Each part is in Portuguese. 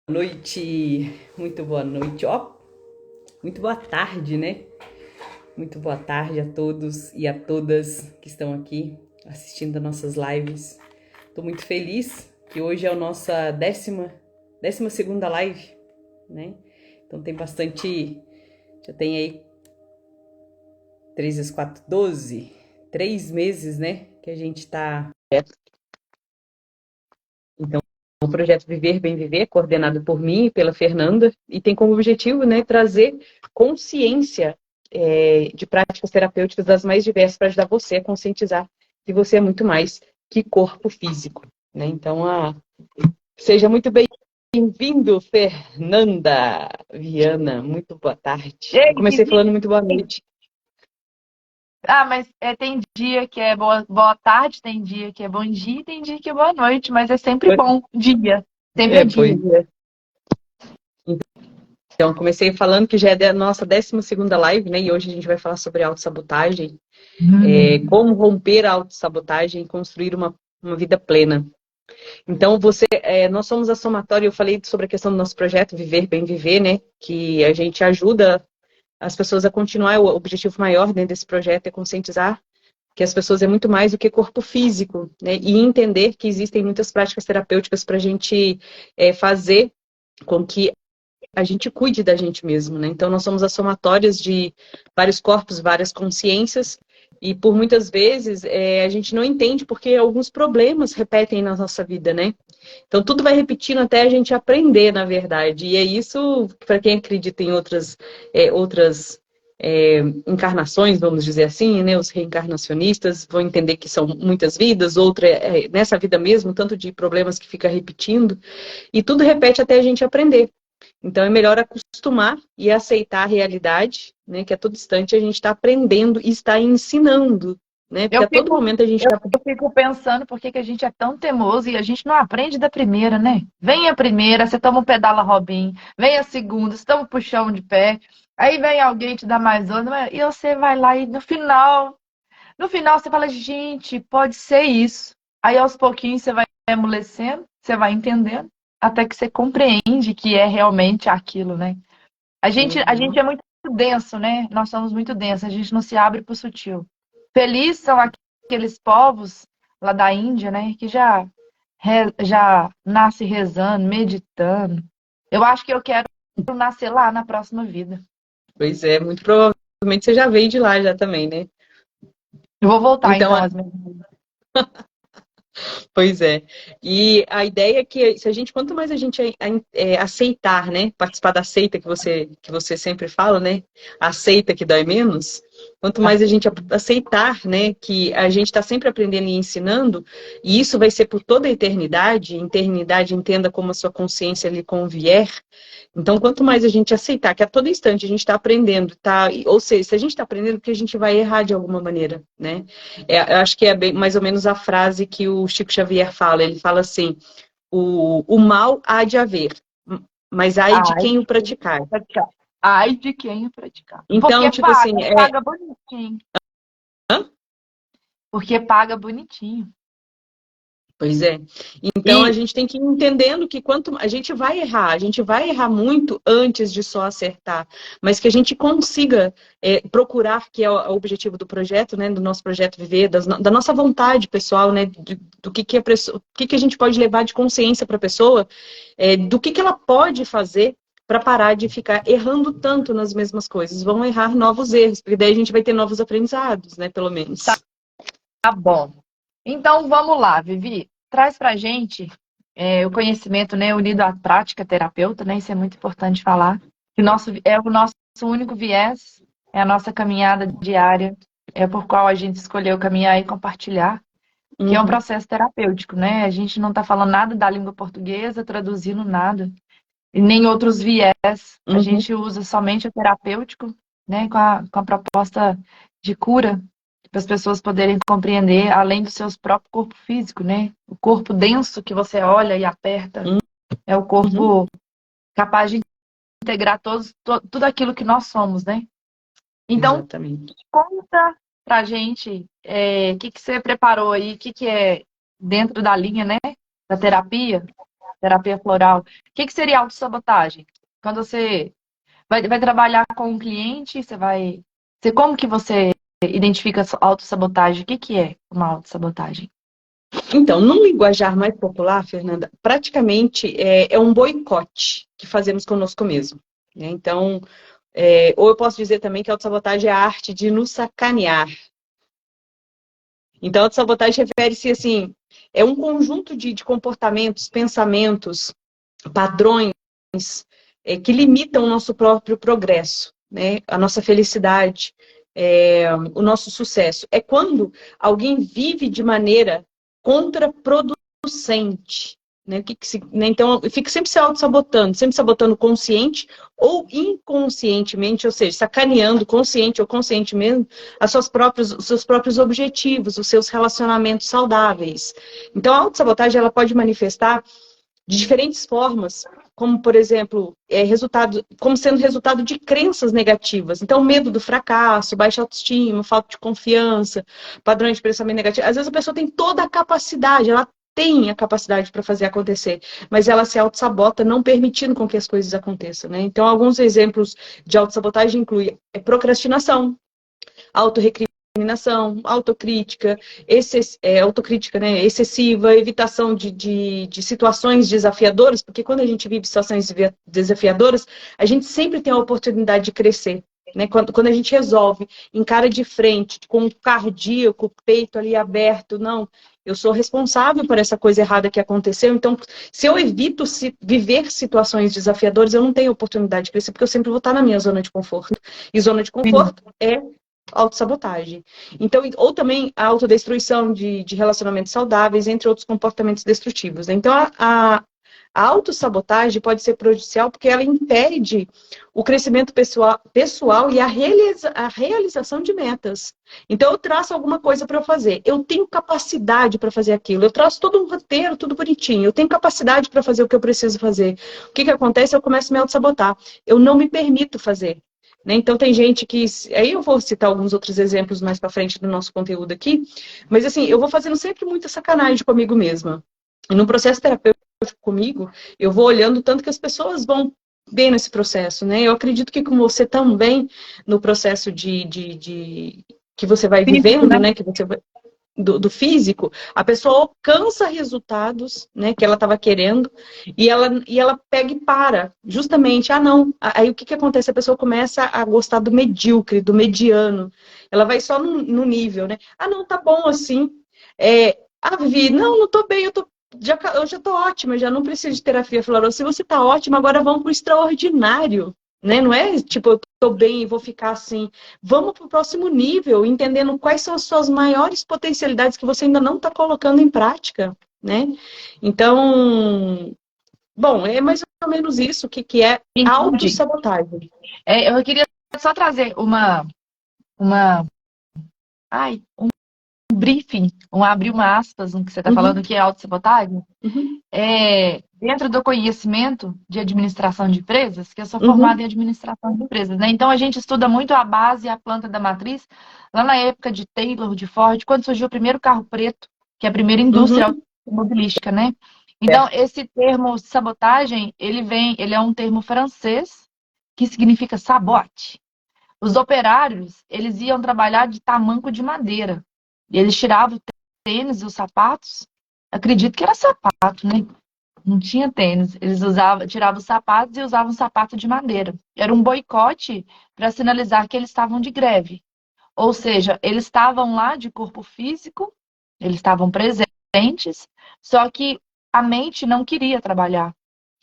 Noite, muito boa noite, ó, muito boa tarde, né? Muito boa tarde a todos e a todas que estão aqui assistindo as nossas lives. Tô muito feliz que hoje é a nossa décima segunda live, né? Então tem bastante, já tem aí 3 vezes 4, 12, 3 meses, né? Que a gente tá. Então, o projeto Viver Bem Viver, coordenado por mim e pela Fernanda, e tem como objetivo, né, trazer consciência de práticas terapêuticas das mais diversas para ajudar você a conscientizar que você é muito mais que corpo físico, né? Então, seja muito bem-vindo, Fernanda Viana. Muito boa tarde. Eu Ei, comecei falando muito boa noite. mas tem dia que é boa tarde, tem dia que é bom dia, tem dia que é boa noite, mas é sempre bom dia. Sempre é Pois dia. é. Então, comecei falando que já é a nossa 12ª live, né? E hoje a gente vai falar sobre autossabotagem. Como romper a autossabotagem e construir uma vida plena. Então, nós somos a somatória, eu falei sobre a questão do nosso projeto Viver Bem Viver, né? Que a gente ajuda as pessoas a continuar, o objetivo maior dentro desse projeto é conscientizar que as pessoas é muito mais do que corpo físico, né? E entender que existem muitas práticas terapêuticas para a gente fazer com que a gente cuide da gente mesmo, né? Então, nós somos as somatórias de vários corpos, várias consciências, e por muitas vezes a gente não entende porque alguns problemas repetem na nossa vida, né? Então, tudo vai repetindo até a gente aprender, na verdade. E é isso, para quem acredita em outras encarnações, vamos dizer assim, né? Os reencarnacionistas vão entender que são muitas vidas, outra nessa vida mesmo, tanto de problemas que fica repetindo, e tudo repete até a gente aprender. Então é melhor acostumar e aceitar a realidade, né? Que a todo instante a gente está aprendendo e está ensinando, né? Porque Eu a todo fico, momento a gente eu está. fico pensando por que que a gente é tão teimoso e a gente não aprende da primeira, né? Vem a primeira, você toma um pedala Robin, vem a segunda, você toma um puxão de pé, aí vem alguém te dá mais onda, e você vai lá e no final você fala, gente, pode ser isso. Aí aos pouquinhos você vai amolecendo, você vai entendendo, até que você compreende que é realmente aquilo, né? A gente Uhum. é muito denso, né? Nós somos muito densos, a gente não se abre para o sutil. Felizes são aqueles povos lá da Índia, né? Que já nasce rezando, meditando. Eu acho que eu quero nascer lá na próxima vida. Pois é, muito provavelmente você já veio de lá já também, né? Eu vou voltar Então, então às minhas vidas. pois é. E a ideia é que se a gente, quanto mais a gente aceitar, né? Participar da seita que você sempre fala, né? A seita que dói menos. Quanto mais a gente aceitar, né, que a gente está sempre aprendendo e ensinando, e isso vai ser por toda a eternidade entenda como a sua consciência lhe convier. Então, quanto mais a gente aceitar que a todo instante a gente está aprendendo, tá? Ou seja, se a gente está aprendendo, porque a gente vai errar de alguma maneira, né? Eu acho que é mais ou menos a frase que o Chico Xavier fala. Ele fala assim: o mal há de haver, mas ai de Ai, quem o praticar. praticar. Ai de quem o praticar. Então, Porque tipo assim, paga bonitinho. Porque paga bonitinho. pois é. Então a E gente tem que ir entendendo que quanto a gente vai errar muito antes de só acertar, mas que a gente consiga procurar, que é o objetivo do projeto, né, do nosso projeto Viver, da nossa vontade pessoal, né, do que a pessoa, o que a gente pode levar de consciência para a pessoa, do que ela pode fazer para parar de ficar errando tanto nas mesmas coisas. Vão errar novos erros, porque daí a gente vai ter novos aprendizados, né, pelo menos. tá bom. Então vamos lá, Vivi. Traz pra gente o conhecimento, né, unido à prática terapeuta, né? Isso é muito importante falar. Que é o nosso único viés, é a nossa caminhada diária, é por qual a gente escolheu caminhar e compartilhar, que é um Uhum, processo terapêutico, né? A gente não está falando nada da língua portuguesa, traduzindo nada, e nem outros viés. A uhum, gente usa somente o terapêutico, né, com a proposta de cura, para as pessoas poderem compreender, além do seu próprio corpo físico, né? O corpo denso que você olha e aperta é o uhum, corpo capaz de integrar tudo aquilo que nós somos, né? Então, exatamente. conta pra gente o que você preparou aí, o que é dentro da linha, né, da terapia. terapia floral. O que seria autossabotagem? Quando você vai trabalhar com um cliente, como que você identifica a autossabotagem? O que é uma autossabotagem? Então, num linguajar mais popular, Fernanda, praticamente é um boicote que fazemos conosco mesmo, né? Então, ou eu posso dizer também que a autossabotagem é a arte de nos sacanear. Então, a autossabotagem refere-se, assim, é um conjunto de comportamentos, pensamentos, padrões que limitam o nosso próprio progresso, né? A nossa felicidade, o nosso sucesso. É quando alguém vive de maneira contraproducente, né? Então, fica sempre se auto-sabotando, sempre sabotando consciente ou inconscientemente, ou seja, sacaneando consciente ou conscientemente os seus próprios objetivos, os seus relacionamentos saudáveis. Então, a autossabotagem ela pode manifestar de diferentes formas, como, por exemplo, como sendo resultado de crenças negativas. Então, medo do fracasso, baixa autoestima, falta de confiança, padrões de pensamento negativo. Às vezes a pessoa tem toda a capacidade, ela tem a capacidade para fazer acontecer, mas ela se auto-sabota, não permitindo com que as coisas aconteçam, né? Então, alguns exemplos de auto-sabotagem incluem procrastinação, autorrecriminação, autocrítica, né, excessiva, evitação de situações desafiadoras, porque quando a gente vive situações desafiadoras, a gente sempre tem a oportunidade de crescer. Né? Quando a gente resolve, encara de frente, com o cardíaco, o peito ali aberto, não, eu sou responsável por essa coisa errada que aconteceu, então, se eu evito viver situações desafiadoras, eu não tenho oportunidade de crescer, porque eu sempre vou estar na minha zona de conforto. E zona de conforto é autossabotagem. Então, ou também a autodestruição de relacionamentos saudáveis, entre outros comportamentos destrutivos. Né? Então, a autossabotagem pode ser prejudicial porque ela impede o crescimento pessoal e a realização de metas. Então, eu traço alguma coisa para fazer. Eu tenho capacidade para fazer aquilo. Eu traço todo um roteiro, tudo bonitinho. Eu tenho capacidade para fazer o que eu preciso fazer. O que acontece? Eu começo a me autossabotar. Eu não me permito fazer. Né? Então, tem gente que... Aí eu vou citar alguns outros exemplos mais para frente do nosso conteúdo aqui. Mas, assim, eu vou fazendo sempre muita sacanagem comigo mesma. E no processo terapêutico comigo, eu vou olhando tanto que as pessoas vão bem nesse processo, né? Eu acredito que com você também, no processo que você vai vivendo, né? Que você vai... Do físico, a pessoa alcança resultados, né, que ela estava querendo, e ela pega e para, justamente, não. Aí o que acontece? A pessoa começa a gostar do medíocre, do mediano, ela vai só no nível, né? Não, tá bom assim. Vivi, não tô bem, eu já tô ótima, já não preciso de terapia floral. Se você tá ótima, agora vamos pro extraordinário. Né? Não é tipo, eu tô bem e vou ficar assim. Vamos para o próximo nível, entendendo quais são as suas maiores potencialidades que você ainda não está colocando em prática, né? Então, bom, é mais ou menos isso que é autossabotagem. Eu queria só trazer um briefing, abrir uma aspas no que você está falando, que é autossabotagem. Dentro do conhecimento de administração de empresas, que eu sou formada em administração de empresas, né? Então, a gente estuda muito a base e a planta da matriz, lá na época de Taylor, de Ford, quando surgiu o primeiro carro preto, que é a primeira indústria automobilística, né? Então, esse termo sabotagem, ele é um termo francês que significa sabote. Os operários, eles iam trabalhar de tamanco de madeira. E eles tiravam o tênis e os sapatos. Acredito que era sapato, né? Não tinha tênis. Eles tiravam os sapatos e usavam sapato de madeira. Era um boicote para sinalizar que eles estavam de greve. Ou seja, eles estavam lá de corpo físico, eles estavam presentes, só que a mente não queria trabalhar.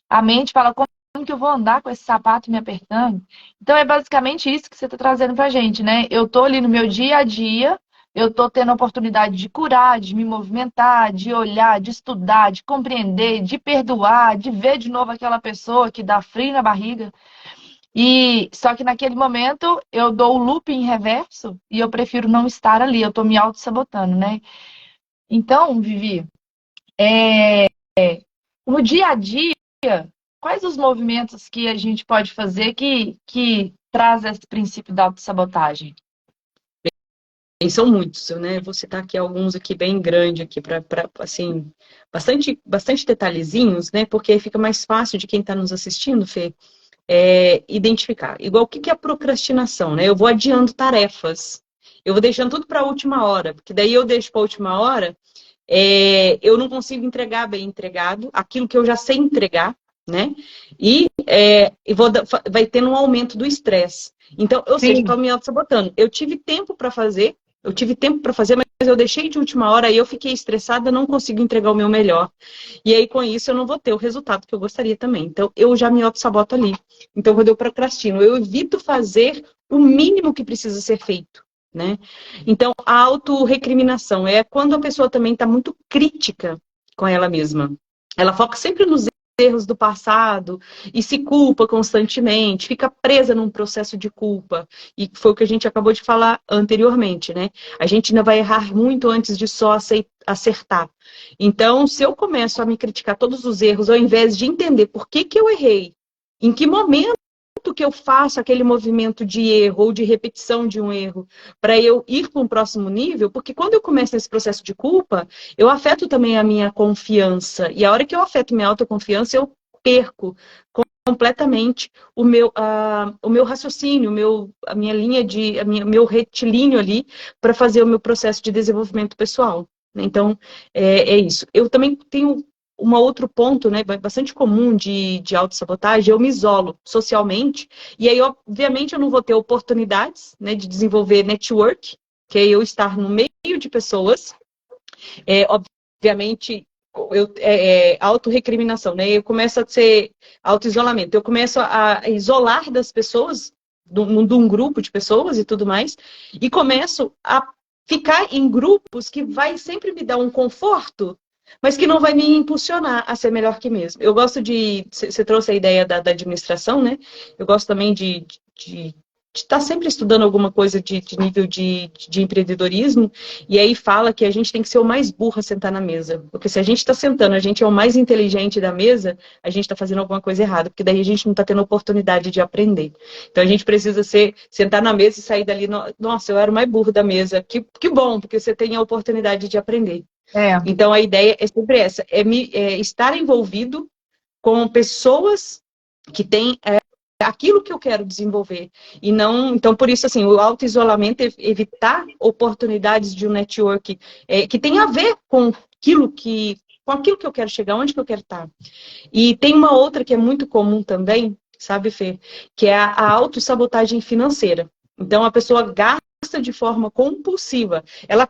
A mente fala, como que eu vou andar com esse sapato me apertando? Então, é basicamente isso que você está trazendo para a gente, né? Eu estou ali no meu dia a dia, eu estou tendo a oportunidade de curar, de me movimentar, de olhar, de estudar, de compreender, de perdoar, de ver de novo aquela pessoa que dá frio na barriga. E só que naquele momento eu dou o loop em reverso e eu prefiro não estar ali, eu estou me auto-sabotando, né? Então, Vivi, no dia a dia, quais os movimentos que a gente pode fazer que traz esse princípio da autossabotagem? E são muitos, né? Vou citar aqui alguns aqui bem grande aqui para assim, bastante detalhezinhos, né? Porque aí fica mais fácil de quem está nos assistindo, Fê, identificar. Igual o que que é a procrastinação, né? Eu vou adiando tarefas. Eu vou deixando tudo para a última hora, porque daí eu deixo para a última hora, eu não consigo entregar bem entregado aquilo que eu já sei entregar, né? Vai tendo um aumento do estresse. Então, ou seja, eu Sim. estou me auto-sabotando. Eu tive tempo para fazer, mas eu deixei de última hora e eu fiquei estressada, não consigo entregar o meu melhor. E aí, com isso, eu não vou ter o resultado que eu gostaria também. Então, eu já me auto-saboto ali. Então, quando eu procrastino, eu evito fazer o mínimo que precisa ser feito, né? Então, a autorrecriminação é quando a pessoa também está muito crítica com ela mesma. Ela foca sempre nos erros do passado e se culpa constantemente, fica presa num processo de culpa. E foi o que a gente acabou de falar anteriormente, né? A gente ainda vai errar muito antes de só acertar. Então, se eu começo a me criticar todos os erros, ao invés de entender por que que eu errei, em que momento que eu faço aquele movimento de erro ou de repetição de um erro para eu ir para um próximo nível, porque quando eu começo nesse processo de culpa, eu afeto também a minha confiança. E a hora que eu afeto minha autoconfiança, eu perco completamente o meu raciocínio, a minha linha meu retilíneo ali para fazer o meu processo de desenvolvimento pessoal. Então, é isso. Eu também tenho um outro ponto, né, bastante comum de autossabotagem, eu me isolo socialmente, e aí, obviamente, eu não vou ter oportunidades, né, de desenvolver network, que é eu estar no meio de pessoas, obviamente, autorrecriminação, né, eu começo a ser autoisolamento, eu começo a isolar das pessoas, de um grupo de pessoas e tudo mais, e começo a ficar em grupos que vai sempre me dar um conforto, mas que não vai me impulsionar a ser melhor que mesmo. Eu gosto de... Você trouxe a ideia da administração, né? Eu gosto também de estar sempre estudando alguma coisa de nível de empreendedorismo, e aí fala que a gente tem que ser o mais burro a sentar na mesa. Porque se a gente está sentando, a gente é o mais inteligente da mesa, a gente está fazendo alguma coisa errada, porque daí a gente não está tendo oportunidade de aprender. Então a gente precisa sentar na mesa e sair dali, nossa, eu era o mais burro da mesa. Que bom, porque você tem a oportunidade de aprender. É. Então, a ideia é sempre essa, estar envolvido com pessoas que têm aquilo que eu quero desenvolver. E não, então, por isso, assim, o auto-isolamento é evitar oportunidades de um network que tem a ver com aquilo que eu quero chegar, onde que eu quero estar. E tem uma outra que é muito comum também, sabe, Fê? Que é a autossabotagem financeira. Então, a pessoa gasta de forma compulsiva. Ela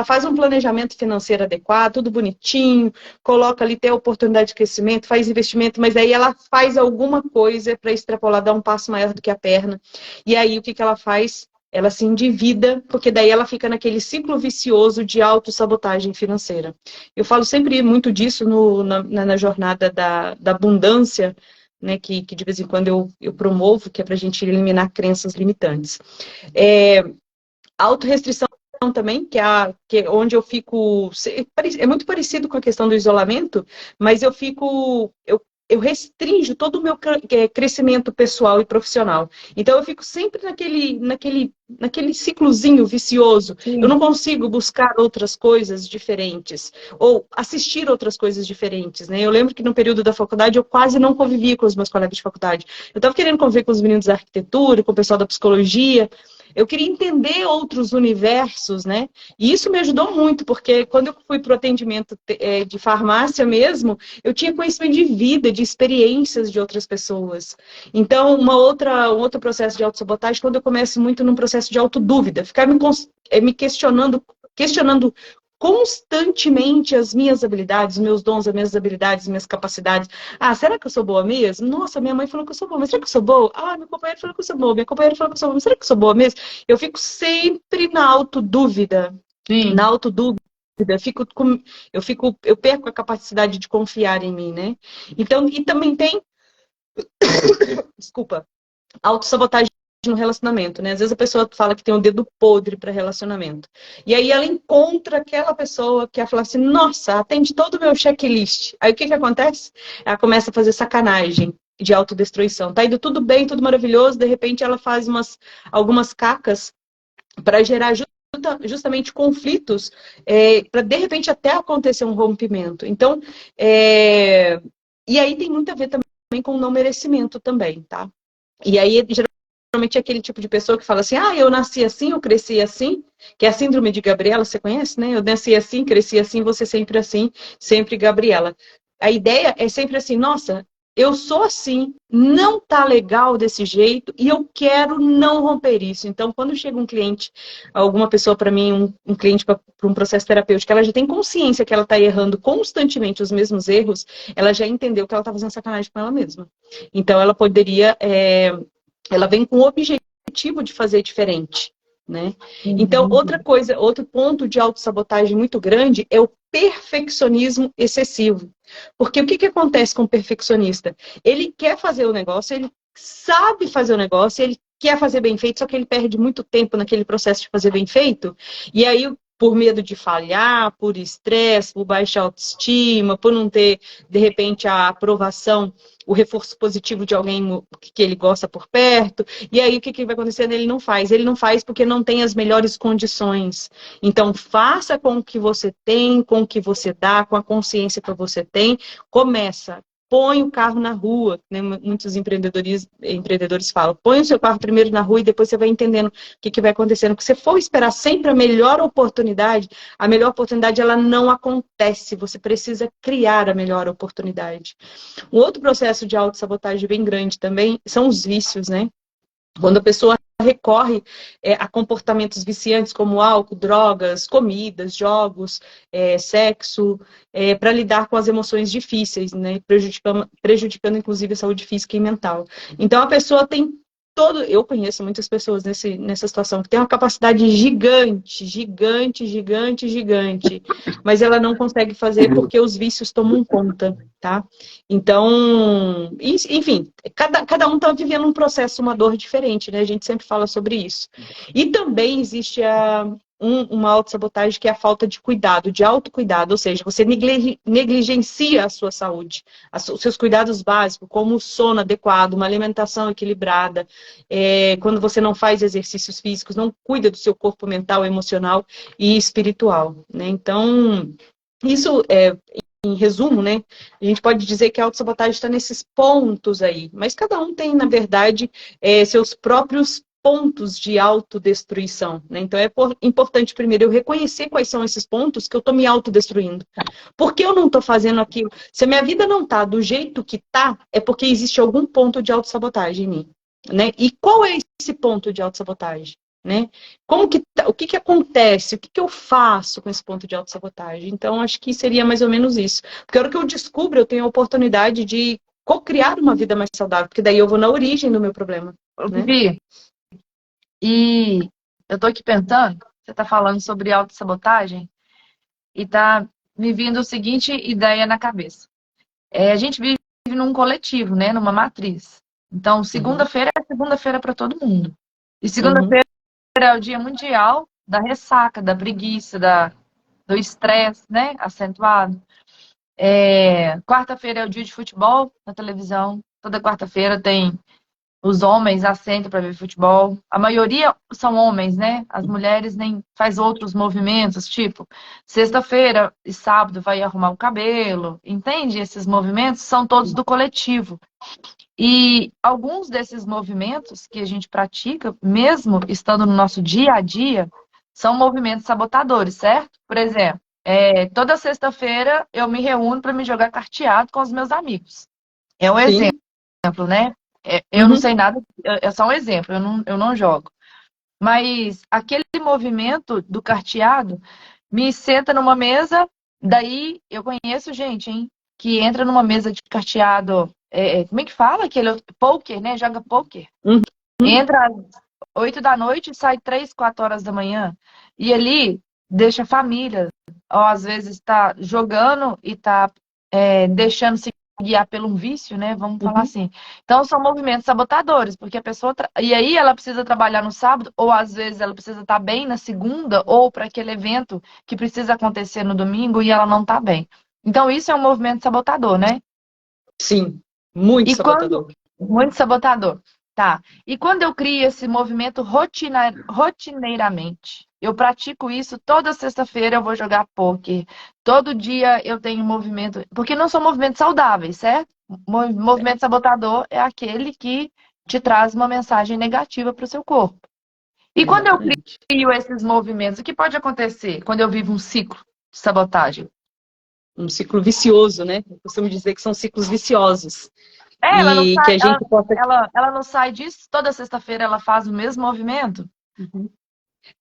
faz um planejamento financeiro adequado, tudo bonitinho, coloca ali, tem a oportunidade de crescimento, faz investimento, mas aí ela faz alguma coisa para extrapolar, dar um passo maior do que a perna. E aí, o que ela faz? Ela se endivida, porque daí ela fica naquele ciclo vicioso de autossabotagem financeira. Eu falo sempre muito disso na jornada da abundância, né, que de vez em quando eu promovo, que é para a gente eliminar crenças limitantes. Autorrestrição também, que é onde eu fico... É muito parecido com a questão do isolamento, mas eu restringo todo o meu crescimento pessoal e profissional. Então, eu fico sempre naquele ciclozinho vicioso. Eu Sim. não consigo buscar outras coisas diferentes, ou assistir outras coisas diferentes, né? Eu lembro que no período da faculdade, eu quase não convivia com os meus colegas de faculdade. Eu estava querendo conviver com os meninos da arquitetura, com o pessoal da psicologia. Eu queria entender outros universos, né? E isso me ajudou muito, porque quando eu fui para o atendimento de farmácia mesmo, eu tinha conhecimento de vida, de experiências de outras pessoas. Então, um outro processo de autossabotagem, quando eu começo muito num processo de autodúvida, ficar me questionando constantemente as minhas habilidades, meus dons, as minhas habilidades, as minhas capacidades. Ah, será que eu sou boa mesmo? Nossa, minha mãe falou que eu sou boa, mas será que eu sou boa? Ah, meu companheiro falou que eu sou boa, minha companheira falou que eu sou boa, mas será que eu sou boa mesmo? Eu fico sempre na autodúvida. Na Sim. autodúvida. Eu perco a capacidade de confiar em mim, né? Então, e também tem, desculpa, autossabotagem no relacionamento, né? Às vezes a pessoa fala que tem um dedo podre para relacionamento. E aí ela encontra aquela pessoa que ela fala assim, nossa, atende todo o meu checklist. Aí o que acontece? Ela começa a fazer sacanagem de autodestruição. Tá indo tudo bem, tudo maravilhoso, de repente ela faz algumas cacas para gerar justamente conflitos para, de repente, até acontecer um rompimento. Então, e aí tem muito a ver também com o não merecimento também, tá? E aí, geralmente, é aquele tipo de pessoa que fala assim, eu nasci assim, eu cresci assim, que é a síndrome de Gabriela, você conhece, né? Eu nasci assim, cresci assim, sempre Gabriela. A ideia é sempre assim, nossa, eu sou assim, não tá legal desse jeito e eu quero não romper isso. Então, quando chega um cliente, alguma pessoa para mim, um cliente para um processo terapêutico, ela já tem consciência que ela tá errando constantemente os mesmos erros, ela já entendeu que ela tá fazendo sacanagem com ela mesma. Então, ela poderia ela vem com o objetivo de fazer diferente, né? Então, outra coisa, outro ponto de autossabotagem muito grande é o perfeccionismo excessivo. Porque o que acontece com o perfeccionista? Ele quer fazer o negócio, ele sabe fazer o negócio, ele quer fazer bem feito, só que ele perde muito tempo naquele processo de fazer bem feito, e aí por medo de falhar, por estresse, por baixa autoestima, por não ter, de repente, a aprovação, o reforço positivo de alguém que ele gosta por perto. E aí o que vai acontecendo? Ele não faz. Ele não faz porque não tem as melhores condições. Então, faça com o que você tem, com o que você dá, com a consciência que você tem. Começa. Põe o carro na rua, né? Muitos empreendedores falam, põe o seu carro primeiro na rua e depois você vai entendendo o que vai acontecendo. Porque se for esperar sempre a melhor oportunidade ela não acontece. Você precisa criar a melhor oportunidade. Um outro processo de autossabotagem bem grande também são os vícios, né? Quando a pessoa recorre a comportamentos viciantes como álcool, drogas, comidas, jogos, sexo, para lidar com as emoções difíceis, né? Prejudicando inclusive a saúde física e mental. Então a pessoa tem eu conheço muitas pessoas nessa situação que tem uma capacidade gigante, mas ela não consegue fazer porque os vícios tomam conta, tá? Então, enfim, cada um está vivendo um processo, uma dor diferente, né? A gente sempre fala sobre isso. E também existe uma autossabotagem que é a falta de cuidado, de autocuidado, ou seja, você negligencia a sua saúde, os seus cuidados básicos, como o sono adequado, uma alimentação equilibrada, quando você não faz exercícios físicos, não cuida do seu corpo mental, emocional e espiritual, né? Então, isso em resumo, né? A gente pode dizer que a autossabotagem está nesses pontos aí, mas cada um tem, na verdade, seus próprios pontos de autodestruição, né? Então é importante primeiro eu reconhecer quais são esses pontos que eu estou me autodestruindo. Por que eu não estou fazendo aquilo? Se a minha vida não está do jeito que está, é porque existe algum ponto de autossabotagem em mim, né? E qual é esse ponto de autossabotagem? Né? O que acontece? O que eu faço com esse ponto de autossabotagem? Então, acho que seria mais ou menos isso. Porque a hora que eu descubro, eu tenho a oportunidade de co-criar uma vida mais saudável, porque daí eu vou na origem do meu problema. Né? Vivi, e eu tô aqui pensando, você tá falando sobre autossabotagem, e tá me vindo a seguinte ideia na cabeça. A gente vive num coletivo, né? Numa matriz. Então, segunda-feira é segunda-feira para todo mundo. E segunda-feira é o dia mundial da ressaca, da preguiça, do estresse, né? Acentuado. Quarta-feira é o dia de futebol na televisão. Toda quarta-feira tem os homens assentam para ver futebol. A maioria são homens, né? As mulheres nem faz outros movimentos, tipo, sexta-feira e sábado vai arrumar o cabelo. Entende? Esses movimentos são todos do coletivo. E alguns desses movimentos que a gente pratica, mesmo estando no nosso dia a dia, são movimentos sabotadores, certo? Por exemplo, toda sexta-feira eu me reúno para me jogar carteado com os meus amigos. É um exemplo, né? Eu não sei nada, é só um exemplo, eu não jogo. Mas aquele movimento do carteado me senta numa mesa, daí eu conheço gente, hein, que entra numa mesa de carteado, como é que fala? Aquele poker, né? Joga poker. Entra às 8 da noite e sai 3, 4 horas da manhã. E ali deixa a família, ou às vezes está jogando e está deixando se guiar pelo um vício, né? Vamos falar assim. Então, são movimentos sabotadores, porque a pessoa... E aí ela precisa trabalhar no sábado, ou às vezes ela precisa estar bem na segunda, ou para aquele evento que precisa acontecer no domingo e ela não está bem. Então, isso é um movimento sabotador, né? Sim, muito sabotador. Muito sabotador. Tá. E quando eu crio esse movimento rotineiramente, eu pratico isso toda sexta-feira, eu vou jogar pôquer. Todo dia eu tenho movimento, porque não são movimentos saudáveis, certo? Movimento sabotador é aquele que te traz uma mensagem negativa para o seu corpo. E quando eu Exatamente. crio esses movimentos, o que pode acontecer quando eu vivo um ciclo de sabotagem? Um ciclo vicioso, né? Eu costumo dizer que são ciclos viciosos. É, ela não E que sai, a gente possa. ela não sai disso, toda sexta-feira ela faz o mesmo movimento? Uhum.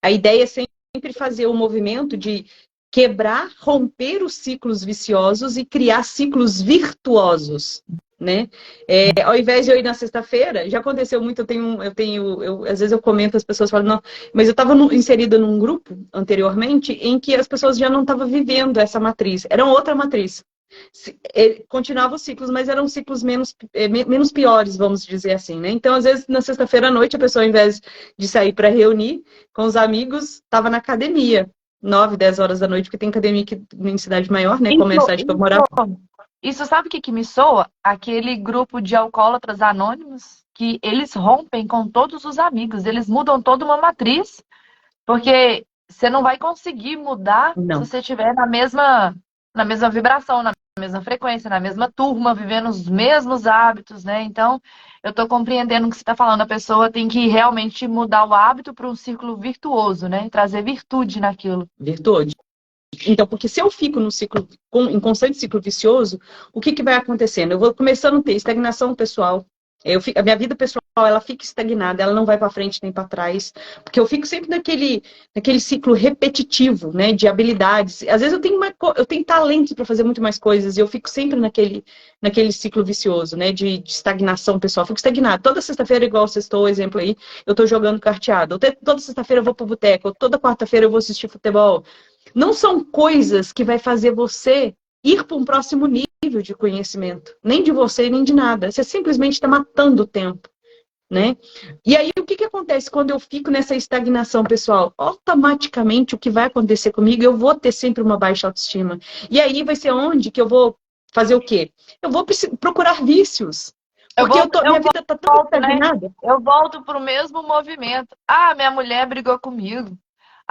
A ideia é sempre fazer o movimento de quebrar, romper os ciclos viciosos e criar ciclos virtuosos, né? Ao invés de eu ir na sexta-feira, já aconteceu muito, às vezes eu comento, as pessoas falam, não, mas eu estava inserida num grupo anteriormente em que as pessoas já não estavam vivendo essa matriz, era outra matriz. Continuavam os ciclos, mas eram ciclos menos piores, vamos dizer assim, né? Então, às vezes, na sexta-feira à noite, a pessoa, ao invés de sair para reunir com os amigos, estava na academia, 9, 10 horas da noite, porque tem academia aqui em cidade maior, né? Como é a cidade que eu morava. Isso sabe o que me soa? Aquele grupo de alcoólatras anônimos que eles rompem com todos os amigos, eles mudam toda uma matriz, porque você não vai conseguir mudar se Não. você estiver na mesma vibração, na mesma frequência, na mesma turma, vivendo os mesmos hábitos, né? Então, eu estou compreendendo o que você está falando. A pessoa tem que realmente mudar o hábito para um círculo virtuoso, né? Trazer virtude naquilo. Virtude. Então, porque se eu fico no ciclo, em constante ciclo vicioso, o que vai acontecendo? Eu vou começando a ter estagnação pessoal. A minha vida pessoal, ela fica estagnada, ela não vai para frente nem para trás, porque eu fico sempre naquele ciclo repetitivo, né, de habilidades. Às vezes eu tenho talento para fazer muito mais coisas e eu fico sempre naquele ciclo vicioso, né, de estagnação pessoal. Eu fico estagnada. Toda sexta-feira, igual você citou o exemplo aí, eu tô jogando carteado. Toda sexta-feira eu vou pro boteco, toda quarta-feira eu vou assistir futebol. Não são coisas que vai fazer você ir para um próximo nível de conhecimento, nem de você, nem de nada. Você simplesmente está matando o tempo, né? E aí, o que acontece quando eu fico nessa estagnação, pessoal? Automaticamente, o que vai acontecer comigo, eu vou ter sempre uma baixa autoestima. E aí vai ser onde que eu vou fazer o quê? Eu vou procurar vícios. Porque minha vida está tão estagnada. Né? Eu volto para o mesmo movimento. Ah, minha mulher brigou comigo.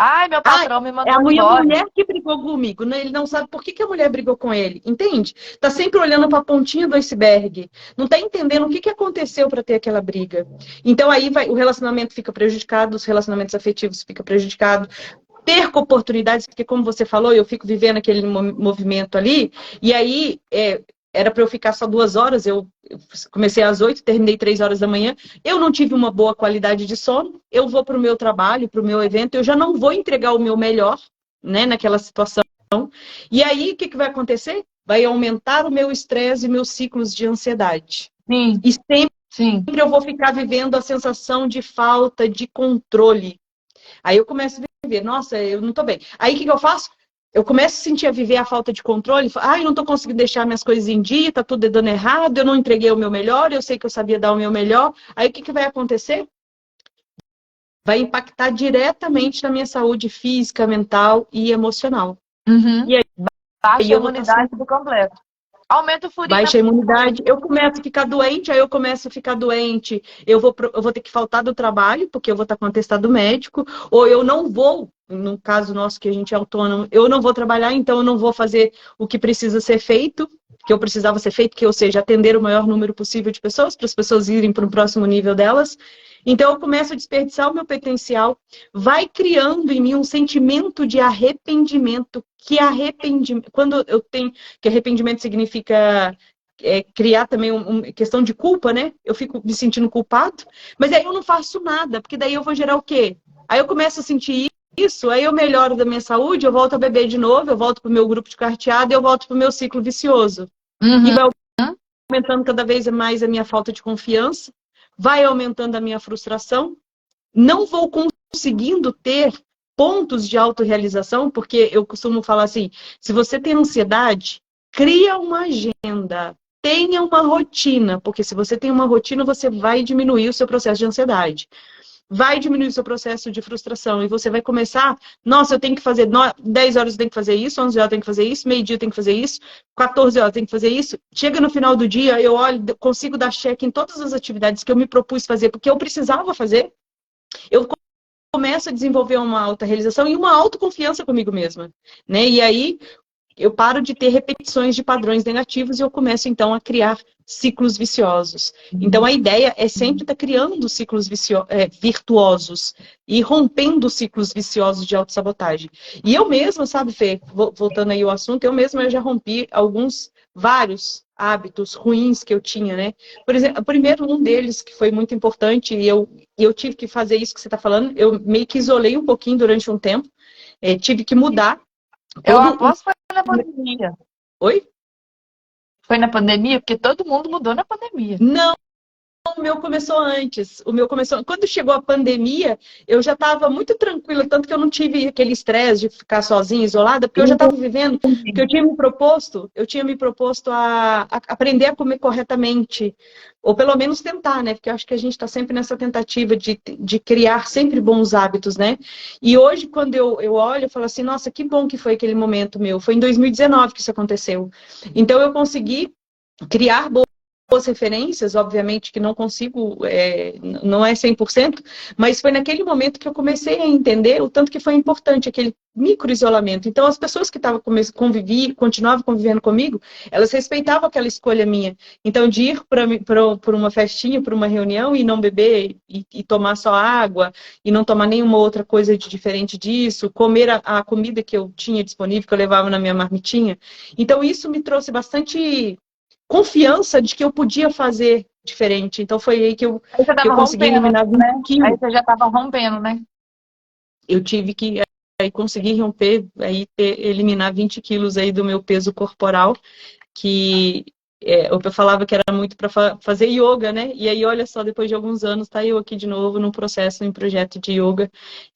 Ai, meu patrão me mandou é a embora. mulher que brigou comigo, né? Ele não sabe por que a mulher brigou com ele, entende? Tá sempre olhando para a pontinha do iceberg, não tá entendendo o que aconteceu para ter aquela briga. Então aí o relacionamento fica prejudicado, os relacionamentos afetivos ficam prejudicados, perco oportunidades, porque como você falou, eu fico vivendo aquele movimento ali, e aí era para eu ficar só 2 horas, eu comecei às 8, terminei 3 horas da manhã, eu não tive uma boa qualidade de sono, eu vou para o meu trabalho, para o meu evento, eu já não vou entregar o meu melhor, né, naquela situação. E aí, o que vai acontecer? Vai aumentar o meu estresse e meus ciclos de ansiedade. Sim. E sempre Sim. eu vou ficar vivendo a sensação de falta de controle. Aí eu começo a viver, nossa, eu não tô bem. Aí o que eu faço? Eu começo a sentir a viver a falta de controle. Eu não tô conseguindo deixar minhas coisas em dia, tá tudo dando errado, eu não entreguei o meu melhor, eu sei que eu sabia dar o meu melhor. Aí o que vai acontecer? Vai impactar diretamente na minha saúde física, mental e emocional. Uhum. E aí, baixa a imunidade por completo. Aumenta o furinho. Baixa a imunidade, eu começo a ficar doente, eu vou ter que faltar do trabalho, porque eu vou estar com atestado médico, ou eu não vou, no caso nosso que a gente é autônomo, eu não vou trabalhar, então eu não vou fazer o que precisa ser feito, que eu precisava ser feito, que ou seja, atender o maior número possível de pessoas, para as pessoas irem para o próximo nível delas. Então eu começo a desperdiçar o meu potencial, vai criando em mim um sentimento de arrependimento, quando eu tenho, que arrependimento significa criar também uma questão de culpa, né? Eu fico me sentindo culpado, mas aí eu não faço nada, porque daí eu vou gerar o quê? Aí eu começo a sentir isso, aí eu melhoro da minha saúde, eu volto a beber de novo, eu volto para o meu grupo de carteado, eu volto para o meu ciclo vicioso. Uhum. E vai aumentando cada vez mais a minha falta de confiança, vai aumentando a minha frustração, não vou conseguindo ter pontos de autorrealização, porque eu costumo falar assim, se você tem ansiedade, cria uma agenda, tenha uma rotina, porque se você tem uma rotina, você vai diminuir o seu processo de ansiedade. vai diminuir o seu processo de frustração. E você vai começar, nossa, eu tenho que fazer, 10 horas eu tenho que fazer isso, 11 horas eu tenho que fazer isso, meio-dia eu tenho que fazer isso, 14 horas eu tenho que fazer isso. Chega no final do dia, eu olho, consigo dar check em todas as atividades que eu me propus fazer, porque eu precisava fazer. Eu começo a desenvolver uma autorrealização e uma autoconfiança comigo mesma, né? E aí eu paro de ter repetições de padrões negativos e eu começo, então, a criar ciclos viciosos. Então, a ideia é sempre estar criando ciclos virtuosos e rompendo ciclos viciosos de autossabotagem. E eu mesma, sabe, Fê, voltando aí ao assunto, eu já rompi vários hábitos ruins que eu tinha, né? Por exemplo, primeiro, um deles que foi muito importante e eu tive que fazer isso que você está falando, eu meio que isolei um pouquinho durante um tempo, tive que mudar. Eu aposto que foi na pandemia. Oi? Foi na pandemia? Porque todo mundo mudou na pandemia. Não, o meu começou antes. Quando chegou a pandemia, eu já estava muito tranquila, tanto que eu não tive aquele estresse de ficar sozinha, isolada, porque eu já estava vivendo, porque eu tinha me proposto a aprender a comer corretamente, ou pelo menos tentar, né? Porque eu acho que a gente está sempre nessa tentativa de criar sempre bons hábitos, né? E hoje, quando eu olho, eu falo assim, nossa, que bom que foi aquele momento meu. Foi em 2019 que isso aconteceu. Então, eu consegui criar boas referências, obviamente que não consigo, não é 100%, mas foi naquele momento que eu comecei a entender o tanto que foi importante aquele micro-isolamento. Então, as pessoas que continuavam convivendo comigo, elas respeitavam aquela escolha minha. Então, de ir para uma festinha, para uma reunião e não beber e tomar só água e não tomar nenhuma outra coisa diferente disso, comer a comida que eu tinha disponível, que eu levava na minha marmitinha. Então, isso me trouxe bastante confiança de que eu podia fazer diferente. Então foi aí que eu consegui eliminar 20 quilos. Aí você já estava rompendo, né? Eu tive que conseguir romper, eliminar 20 quilos aí do meu peso corporal, que eu falava que era muito para fazer yoga, né? E aí, olha só, depois de alguns anos, tá eu aqui de novo num projeto de yoga,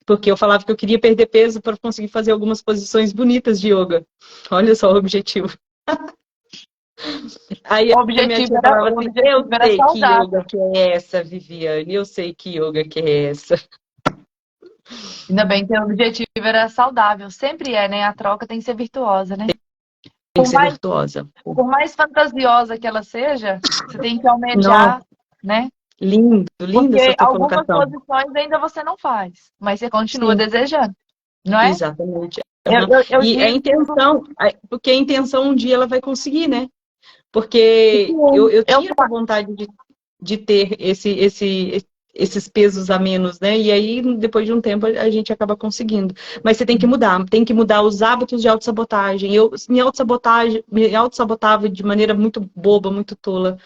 porque eu falava que eu queria perder peso para conseguir fazer algumas posições bonitas de yoga. Olha só o objetivo. Aí O a minha tia objetivo falava assim, eu sei que saudável. yoga que é essa, Viviane, eu sei que yoga que é essa. Ainda bem que o objetivo era saudável. Sempre é, né? A troca tem que ser virtuosa, né? Tem que ser virtuosa. Por mais fantasiosa que ela seja, você tem que almejar, Nossa, né? lindo essa tua Algumas colocação. posições ainda você não faz, mas você continua desejando, não é? Exatamente. E a intenção, porque a intenção um dia ela vai conseguir, né? Porque eu tinha essa vontade de ter esses pesos a menos, né? E aí, depois de um tempo, a gente acaba conseguindo. Mas você tem que mudar os hábitos de autossabotagem. Eu me autossabotava de maneira muito boba, muito tola.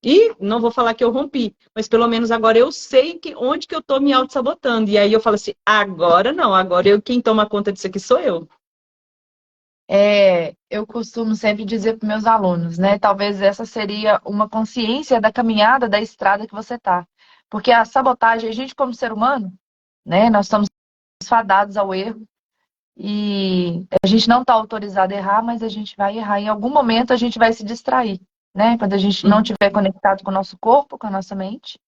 E não vou falar que eu rompi, mas pelo menos agora eu sei onde que eu tô me autossabotando. E aí eu falo assim, agora não, agora quem toma conta disso aqui sou eu. Eu costumo sempre dizer para meus alunos, né? Talvez essa seria uma consciência da caminhada, da estrada que você tá. Porque a sabotagem, a gente como ser humano, né? Nós estamos fadados ao erro e a gente não está autorizado a errar, mas a gente vai errar. Em algum momento a gente vai se distrair, né? Quando a gente não estiver conectado com o nosso corpo, com a nossa mente,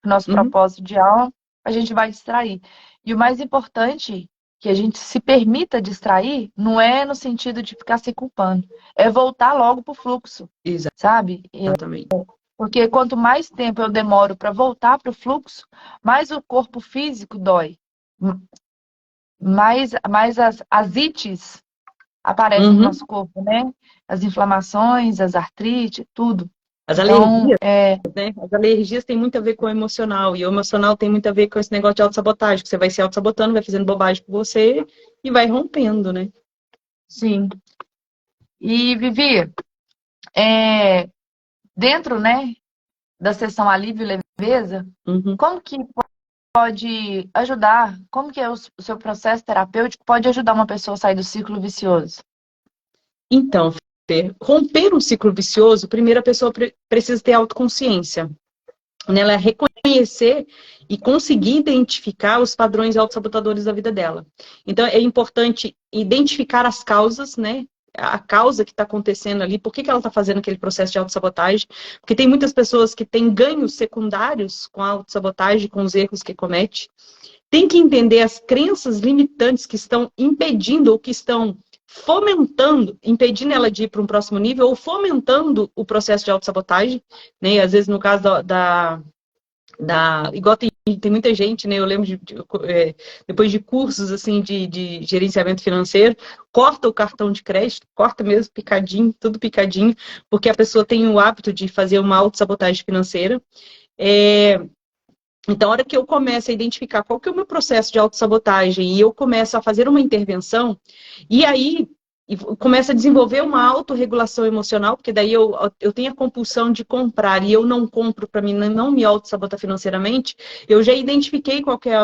com o nosso propósito de alma, a gente vai distrair. E o mais importante que a gente se permita distrair não é no sentido de ficar se culpando, é voltar logo pro fluxo, sabe? Exatamente. Porque quanto mais tempo eu demoro para voltar pro fluxo, mais o corpo físico dói, mais as ites aparecem no nosso corpo, né? As inflamações, as artrites, tudo. As alergias, né? As alergias têm muito a ver com o emocional, e o emocional tem muito a ver com esse negócio de autossabotagem, que você vai se autossabotando, vai fazendo bobagem com você e vai rompendo, né? Sim. E, Vivi, dentro, né, da sessão Alívio e Leveza, como que pode ajudar, como que o seu processo terapêutico pode ajudar uma pessoa a sair do ciclo vicioso? Então, romper um ciclo vicioso, primeiro a pessoa precisa ter autoconsciência. Ela é reconhecer e conseguir identificar os padrões autossabotadores da vida dela. Então, é importante identificar as causas, né? a causa que está acontecendo ali, por que ela está fazendo aquele processo de autossabotagem. Porque tem muitas pessoas que têm ganhos secundários com a autossabotagem, com os erros que comete. Tem que entender as crenças limitantes que estão impedindo ou que estão fomentando, impedindo ela de ir para um próximo nível ou fomentando o processo de autossabotagem, né? E às vezes, no caso igual tem muita gente, né? Eu lembro depois de cursos assim de gerenciamento financeiro, corta o cartão de crédito, corta mesmo picadinho, tudo picadinho, porque a pessoa tem o hábito de fazer uma autossabotagem financeira. Então, a hora que eu começo a identificar qual que é o meu processo de autossabotagem e eu começo a fazer uma intervenção, e aí começo a desenvolver uma autorregulação emocional, porque daí eu tenho a compulsão de comprar e eu não compro para mim não me autossabotar financeiramente, eu já identifiquei qual que é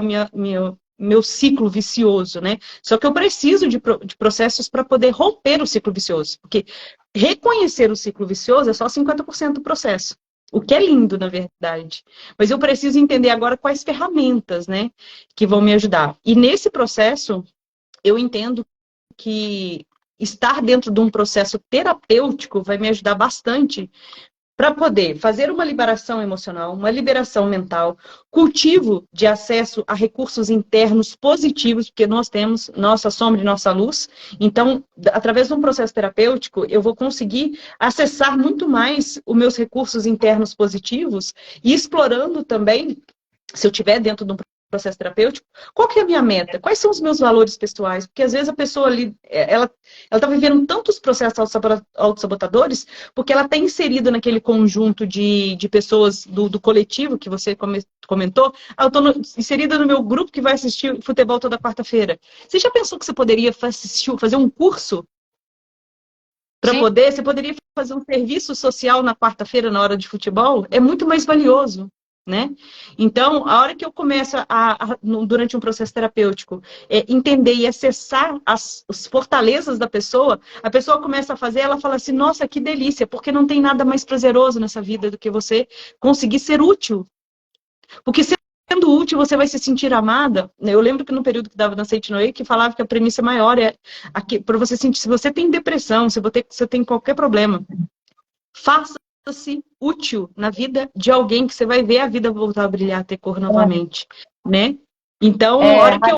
meu ciclo vicioso, né? Só que eu preciso de processos para poder romper o ciclo vicioso, porque reconhecer o ciclo vicioso é só 50% do processo. O que é lindo, na verdade. Mas eu preciso entender agora quais ferramentas, né, que vão me ajudar. E nesse processo, eu entendo que estar dentro de um processo terapêutico vai me ajudar bastante para poder fazer uma liberação emocional, uma liberação mental, cultivo de acesso a recursos internos positivos, porque nós temos nossa sombra e nossa luz. Então, através de um processo terapêutico, eu vou conseguir acessar muito mais os meus recursos internos positivos e explorando também, se eu estiver dentro de um processo terapêutico, qual que é a minha meta? Quais são os meus valores pessoais? Porque às vezes a pessoa ali, ela está vivendo tantos processos autossabotadores, porque ela está inserida naquele conjunto de pessoas do coletivo que você comentou. Eu estou inserida no meu grupo que vai assistir futebol toda quarta-feira. Você já pensou que você poderia fazer um curso para poder? Você poderia fazer um serviço social na quarta-feira, na hora de futebol? É muito mais valioso. Né? Então, a hora que eu começo durante um processo terapêutico, entender e acessar as fortalezas da pessoa, a pessoa começa a fazer, ela fala assim, nossa, que delícia, porque não tem nada mais prazeroso nessa vida do que você conseguir ser útil. Porque sendo útil, você vai se sentir amada. Eu lembro que no período que dava na Seite Noé, que falava que a premissa maior é para você sentir, se você tem depressão, se você tem qualquer problema, faça-se útil na vida de alguém que você vai ver a vida voltar a brilhar, a ter cor novamente, né? Então, a hora que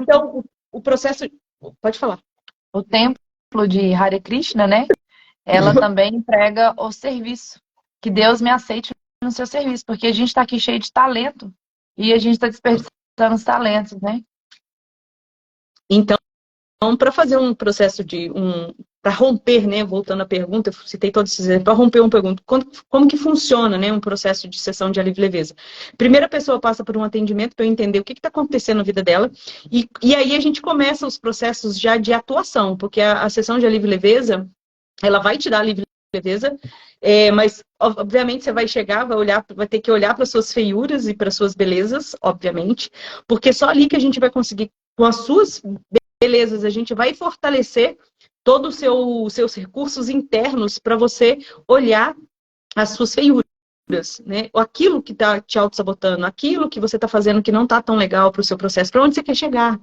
então, o processo... Pode falar. O templo de Hare Krishna, né? Ela também prega o serviço. Que Deus me aceite no seu serviço, porque a gente está aqui cheio de talento e a gente está desperdiçando os talentos, né? Então, para fazer um processo para romper, né, voltando à pergunta, eu citei todos esses exemplos, para romper uma pergunta, como que funciona, né, um processo de sessão de alívio e leveza? Primeiro a pessoa passa por um atendimento para eu entender o que está acontecendo na vida dela, e aí a gente começa os processos já de atuação, porque a sessão de alívio e leveza, ela vai te dar alívio e leveza, mas obviamente você vai chegar, vai ter que olhar para suas feiuras e para suas belezas, obviamente, porque só ali que a gente vai conseguir, com as suas belezas, a gente vai fortalecer todos os seus recursos internos para você olhar as suas feiuras, né? Aquilo que está te auto-sabotando, aquilo que você está fazendo que não está tão legal para o seu processo, para onde você quer chegar.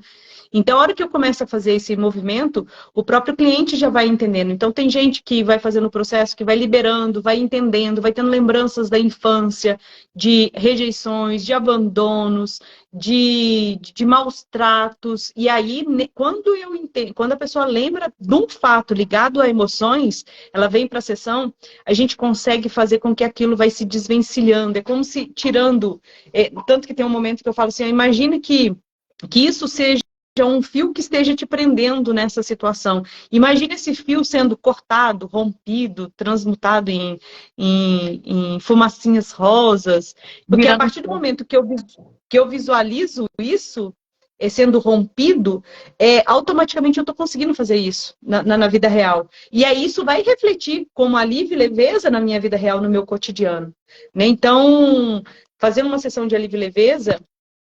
Então, a hora que eu começo a fazer esse movimento, o próprio cliente já vai entendendo. Então, tem gente que vai fazendo o processo, que vai liberando, vai entendendo, vai tendo lembranças da infância, de rejeições, de abandonos, de maus tratos. E aí, quando a pessoa lembra de um fato ligado a emoções, ela vem para a sessão, a gente consegue fazer com que aquilo vai se desvencilhando. É como se tirando... tanto que tem um momento que eu falo assim, imagina que isso seja um fio que esteja te prendendo nessa situação. Imagina esse fio sendo cortado, rompido, transmutado em fumacinhas rosas. Porque a partir do momento que eu visualizo isso sendo rompido, automaticamente eu estou conseguindo fazer isso na vida real. E aí isso vai refletir como alívio e leveza na minha vida real, no meu cotidiano. Né? Então, fazer uma sessão de alívio e leveza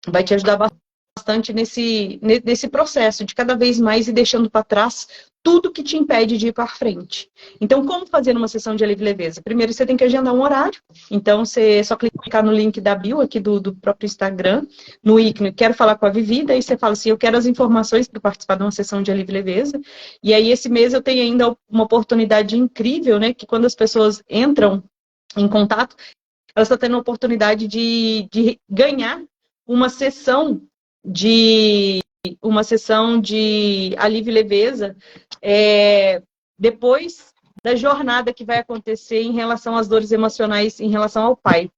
vai te ajudar bastante bastante nesse processo de cada vez mais ir deixando para trás tudo que te impede de ir para frente. Então, como fazer uma sessão de alívio e leveza? Primeiro, você tem que agendar um horário. Então, você é só clicar no link da bio aqui do próprio Instagram, no ícone, quero falar com a Vivi, daí você fala assim, eu quero as informações para participar de uma sessão de alívio e leveza. E aí, esse mês eu tenho ainda uma oportunidade incrível, né? Que quando as pessoas entram em contato, elas estão tendo a oportunidade de ganhar uma sessão de alívio e leveza depois da jornada que vai acontecer em relação às dores emocionais em relação ao pai.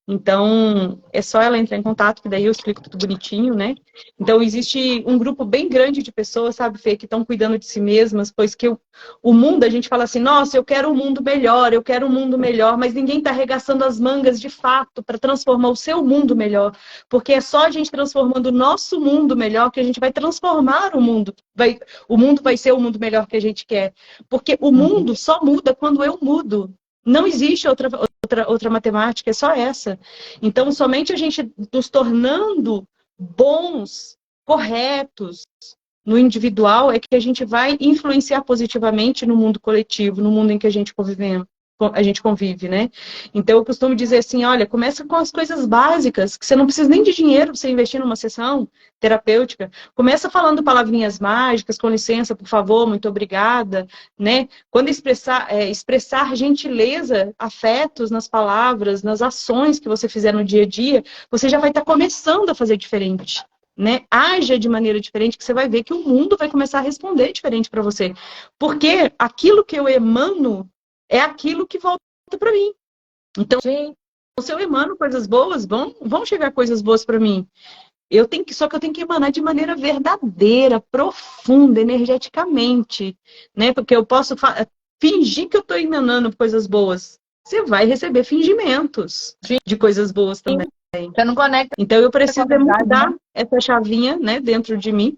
Então, é só ela entrar em contato, que daí eu explico tudo bonitinho, né? Então, existe um grupo bem grande de pessoas, sabe, Fê, que estão cuidando de si mesmas, pois que o mundo, a gente fala assim, nossa, eu quero um mundo melhor, eu quero um mundo melhor, mas ninguém está arregaçando as mangas de fato para transformar o seu mundo melhor, porque é só a gente transformando o nosso mundo melhor que a gente vai transformar o mundo. O mundo vai ser o mundo melhor que a gente quer. Porque o mundo só muda quando eu mudo. Não existe outra matemática, é só essa. Então, somente a gente nos tornando bons, corretos no individual é que a gente vai influenciar positivamente no mundo coletivo, no mundo em que a gente convive, né? Então, eu costumo dizer assim, olha, começa com as coisas básicas, que você não precisa nem de dinheiro para você investir numa sessão terapêutica. Começa falando palavrinhas mágicas, com licença, por favor, muito obrigada, né? Quando expressar gentileza, afetos nas palavras, nas ações que você fizer no dia a dia, você já vai estar começando a fazer diferente. Né? Haja de maneira diferente, que você vai ver que o mundo vai começar a responder diferente para você. Porque aquilo que eu emano é aquilo que volta para mim. Então, se eu emano coisas boas, vão chegar coisas boas para mim. Só que eu tenho que emanar de maneira verdadeira, profunda, energeticamente, né? Porque eu posso fingir que eu estou emanando coisas boas. Você vai receber fingimentos de coisas boas também. Você não conecta. Então eu preciso mudar essa chavinha, né, dentro de mim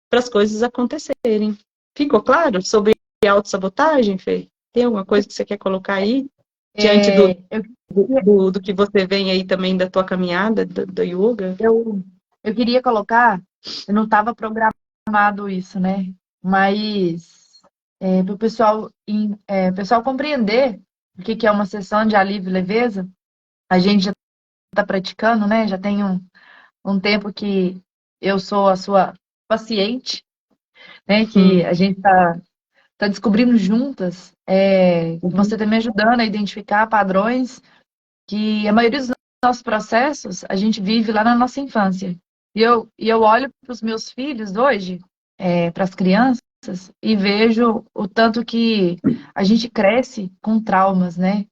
para as coisas acontecerem. Ficou claro sobre autossabotagem, Fê? Tem alguma coisa que você quer colocar aí? Diante do que você vem aí também da tua caminhada, da yoga? Eu queria colocar, eu não estava programado isso, né? Mas para o pessoal compreender o que é uma sessão de alívio e leveza, a gente já está praticando, né? Já tem um tempo que eu sou a sua paciente, né? Que a gente está descobrindo juntas, você está me ajudando a identificar padrões que a maioria dos nossos processos a gente vive lá na nossa infância. E eu olho para os meus filhos hoje, para as crianças, e vejo o tanto que a gente cresce com traumas, né?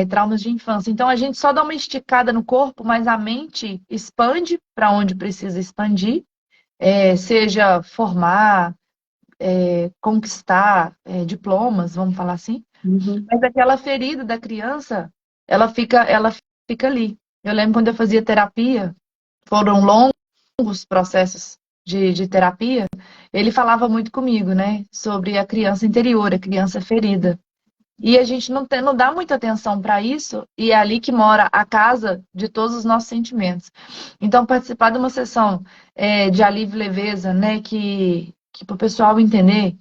Traumas de infância. Então a gente só dá uma esticada no corpo, mas a mente expande para onde precisa expandir, seja formar, conquistar diplomas, vamos falar assim. Mas aquela ferida da criança, ela fica ali. Eu lembro quando eu fazia terapia, foram longos processos de terapia, ele falava muito comigo, né? Sobre a criança interior, a criança ferida. E a gente não dá muita atenção para isso, e é ali que mora a casa de todos os nossos sentimentos. Então, participar de uma sessão de alívio e leveza, né? Que para o pessoal entender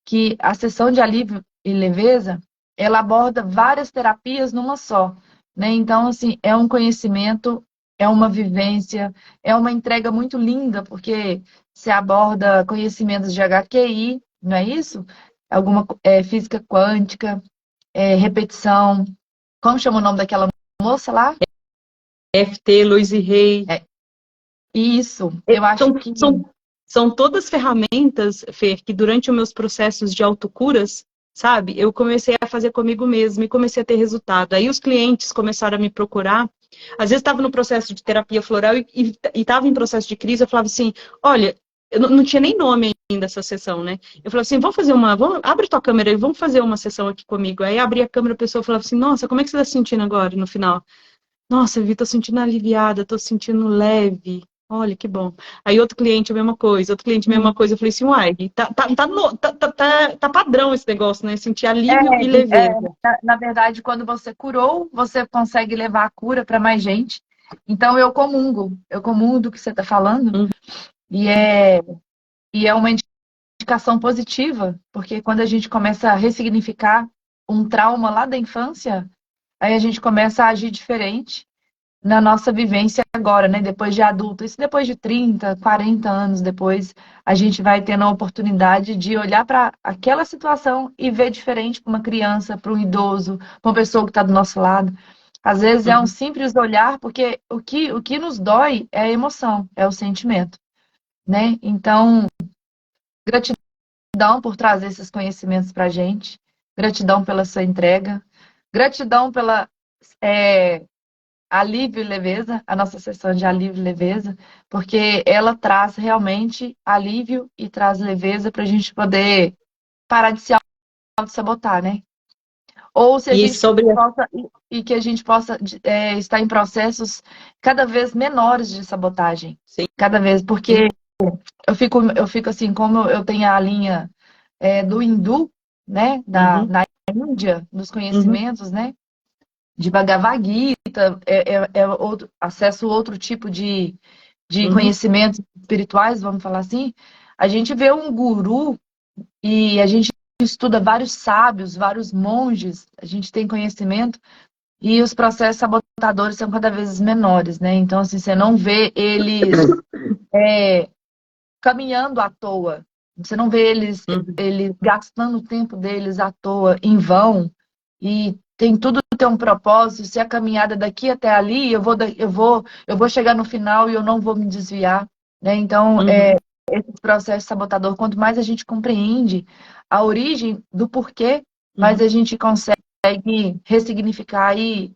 que a sessão de alívio e leveza, ela aborda várias terapias numa só, né? Então, assim, é um conhecimento, é uma vivência, é uma entrega muito linda, porque se aborda conhecimentos de HQI, não é isso? Alguma física quântica, repetição. Como chama o nome daquela moça lá? FT, Louise Hay. Isso, eu acho que... São todas ferramentas, Fê, que durante os meus processos de autocuras, sabe, eu comecei a fazer comigo mesma e comecei a ter resultado. Aí os clientes começaram a me procurar. Às vezes estava no processo de terapia floral e estava em processo de crise. Eu falava assim, olha, eu não tinha nem nome ainda essa sessão, né? Eu falava assim, abre tua câmera e vamos fazer uma sessão aqui comigo. Aí abri a câmera, a pessoa falava assim, nossa, como é que você está se sentindo agora, no final? Nossa, Vi, tô sentindo aliviada, tô sentindo leve. Olha, que bom. Aí outro cliente, a mesma coisa. Outro cliente, a mesma coisa. Eu falei assim, uai, tá padrão esse negócio, né? Sentir alívio e leveza. Na verdade, quando você curou, você consegue levar a cura para mais gente. Então, eu comungo do que você está falando. E é, e é uma indicação positiva, porque quando a gente começa a ressignificar um trauma lá da infância, aí a gente começa a agir diferente na nossa vivência agora, né? Depois de adulto. Isso depois de 30, 40 anos depois, a gente vai tendo a oportunidade de olhar para aquela situação e ver diferente para uma criança, para um idoso, para uma pessoa que está do nosso lado. Às vezes é um Uhum. simples olhar, porque o que nos dói é a emoção, é o sentimento, né? Então, gratidão por trazer esses conhecimentos para a gente, gratidão pela sua entrega, gratidão pela é, alívio e leveza, a nossa sessão de alívio e leveza, porque ela traz realmente alívio e traz leveza para a gente poder parar de se auto-sabotar, né? Ou se a E gente sobre possa, e que a gente possa estar em processos cada vez menores de sabotagem. sim, Cada vez, porque eu fico assim, como eu tenho a linha do hindu, né? uhum, Na Índia, dos uhum, conhecimentos, né? De Bhagavad Gita, acesso a outro tipo de uhum, conhecimentos espirituais, vamos falar assim, a gente vê um guru e a gente estuda vários sábios, vários monges, a gente tem conhecimento e os processos sabotadores são cada vez menores, né? Então, assim, você não vê eles caminhando à toa, você não vê uhum, eles gastando o tempo deles à toa, em vão, e tem tudo tem um propósito. Se a caminhada daqui até ali, eu vou chegar no final e eu não vou me desviar, né? Então, uhum, esse processo sabotador, quanto mais a gente compreende a origem do porquê, mais uhum. a gente consegue ressignificar e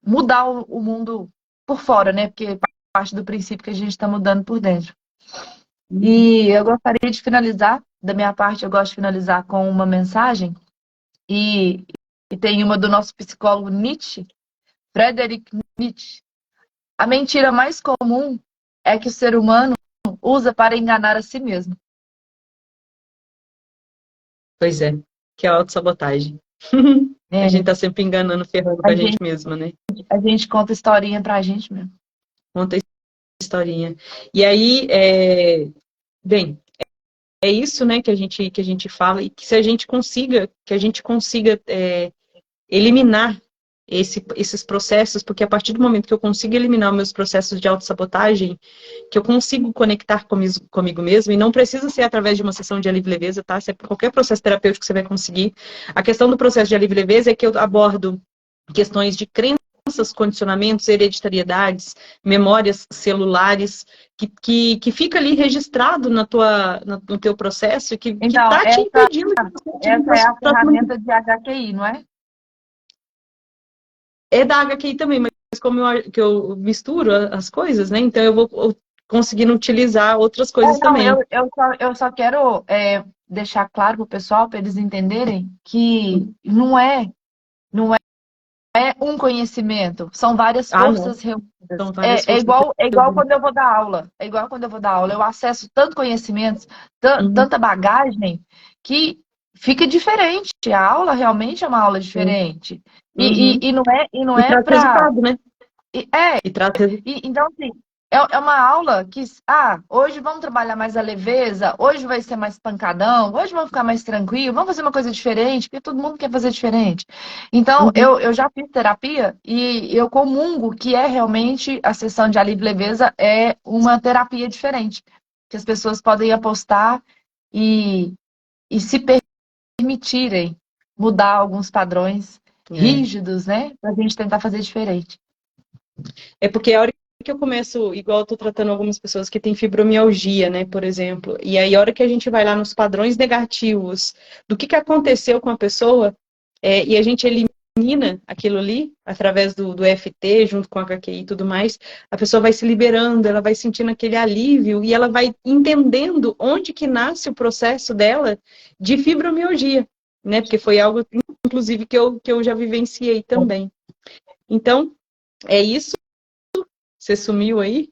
mudar o mundo por fora, né? Porque parte do princípio que a gente está mudando por dentro. Uhum. E eu gostaria de finalizar, da minha parte, eu gosto de finalizar com uma mensagem, e, e tem uma do nosso psicólogo Nietzsche, Friedrich Nietzsche. A mentira mais comum é que o ser humano usa para enganar a si mesmo. Pois é, que é a autossabotagem. A É, gente tá sempre enganando, ferrando com a a gente gente, mesma, né? a gente conta historinha pra gente mesmo. Conta a historinha. E aí, bem, é isso, né, que a gente fala, e que se a gente consiga, que a gente consiga eliminar esses processos, porque a partir do momento que eu consigo eliminar os meus processos de autossabotagem, que eu consigo conectar comigo mesmo, e não precisa ser através de uma sessão de alívio e leveza, tá? Se é qualquer processo terapêutico que você vai conseguir. A questão do processo de alívio e leveza é que eu abordo questões de crenças, condicionamentos, hereditariedades, memórias celulares, que fica ali registrado no teu processo e que Então, tá te impedindo de você atingir essa o é seu a próximo nível. ferramenta de HQI, não é? É da HQI também, mas como que eu misturo as coisas, né? Então eu vou conseguindo utilizar outras coisas Não, também. eu só quero deixar claro para o pessoal, para eles entenderem que não é um conhecimento, são várias Ah, não. forças reunidas. São várias É forças igual reunidas. quando eu vou dar aula. É igual quando eu vou dar aula. Eu acesso tanto conhecimentos, Uhum, tanta bagagem, que fica diferente. A aula realmente é uma aula sim. diferente. Uhum. E não E é traz para. resultado, né? E traz resultado. Então, assim, é uma aula que, hoje vamos trabalhar mais a leveza, hoje vai ser mais pancadão, hoje vamos ficar mais tranquilo, vamos fazer uma coisa diferente, porque todo mundo quer fazer diferente. Então, Uhum. eu já fiz terapia e eu comungo que é realmente a sessão de alívio e leveza é uma terapia diferente, que as pessoas podem apostar e, e se permitirem mudar alguns padrões É. rígidos, né, para a gente tentar fazer diferente. É porque a hora que eu começo, igual eu tô tratando algumas pessoas que têm fibromialgia, né, por exemplo, e aí a hora que a gente vai lá nos padrões negativos do que aconteceu com a pessoa, e a gente elimina aquilo ali, através do EFT, junto com a HQI e tudo mais, a pessoa vai se liberando, ela vai sentindo aquele alívio e ela vai entendendo onde que nasce o processo dela de fibromialgia, né, porque foi algo, inclusive, que eu já vivenciei também. Então, é isso. Você sumiu aí?